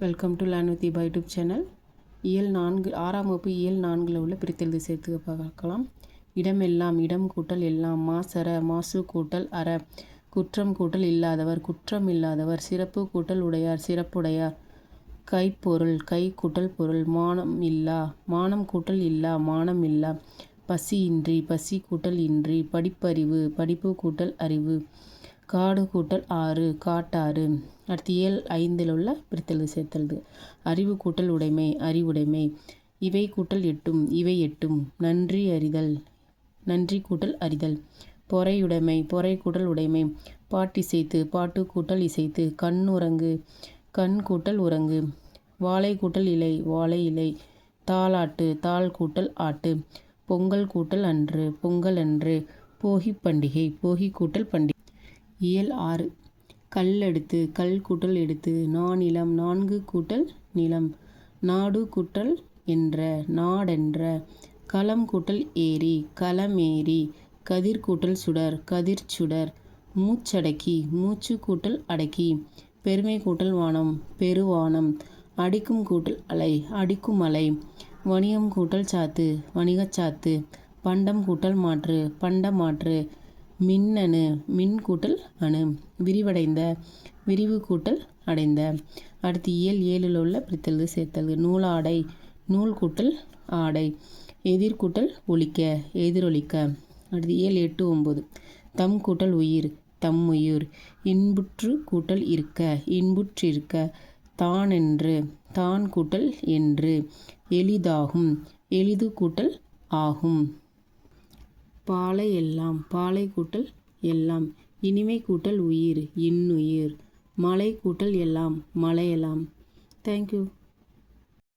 Welcome to learn with Deepa YouTube channel. இயல் 4 6ஆம் வகுப்பு இயல் 4 உள்ள பிரித்தெழுது சேர்த்து பார்க்கலாம். இடமெல்லாம் இடம் கூட்டல் எல்லாம், மாசற மாசு கூட்டல் அற, குற்றம் கூட்டல் இல்லாதவர் குற்றம் இல்லாதவர், சிறப்பு கூட்டல் உடையார் சிறப்புடையார், கைப்பொருள் கை கூட்டல் பொருள், மானம் இல்லா மானம் கூட்டல் இல்லா மானம் இல்லா, பசி இன்றி பசி கூட்டல் இன்றி, படிப்பறிவு படிப்பு கூட்டல் அறிவு, காடு கூட்டல் ஆறு காட்டாறு. அடுத்து இயல் 5 உள்ள பிரித்தெழுது சேர்த்தெழுது. அறிவு கூட்டல் உடைமை அறிவுடைமை, இவை கூட்டல் எட்டும் இவை எட்டும், நன்றி அறிதல் நன்றி கூட்டல் அறிதல், பொறையுடைமை பொறை கூட்டல் உடைமை, பாட்டிசைத்து பாட்டு கூட்டல் இசைத்து, கண் உறங்கு கண் கூட்டல் உறங்கு, வாழை கூட்டல் இலை வாழை இலை, தாலாட்டு தாள் கூட்டல் ஆட்டு, பொங்கல் கூட்டல் அன்று பொங்கல் அன்று, போகி பண்டிகை போகி கூட்டல் பண்டிகை. இயல் 6 கல் எடுத்து கல் கூட்டல் எடுத்து, நானிலம் நான்கு கூட்டல் நிலம், நாடு கூட்டல் என்ற நாடென்ற, களம் கூட்டல் ஏரி களமேரி, கதிர் கூட்டல் சுடர் கதிர் சுடர், மூச்சடக்கி மூச்சு கூட்டல் அடக்கி, பெருமை கூட்டல் வானம் பெருவானம், அடிக்கும் கூட்டல் அலை அடிக்கும் அலை, வணிகம் கூட்டல் சாத்து வணிகச்சாத்து, பண்டம் கூட்டல் மாற்று பண்ட மாற்று, மின்னணு மின் கூட்டல் அணு, விரிவடைந்த விரிவு கூட்டல் அடைந்த. அடுத்து இயல் 7 உள்ள பிரித்தெழுது சேர்த்தெழுது. நூலாடை நூல் கூட்டல் ஆடை, எதிர் கூட்டல் ஒலிக்க எதிரொலிக்க. அடுத்து இயல் 8 9 தம் கூட்டல் உயிர் தம் உயிர், இன்புற்று கூட்டல் இருக்க இன்புற்றிருக்க, தானென்று தான் கூட்டல் என்று, எளிதாகும் எளிது கூட்டல் ஆகும், பாலை எல்லாம் பாலை கூட்டல் எல்லாம், இனிமை கூட்டல் உயிர் இன்னுயிர், மலை கூட்டல் எல்லாம் மலையெல்லாம். தேங்க்யூ.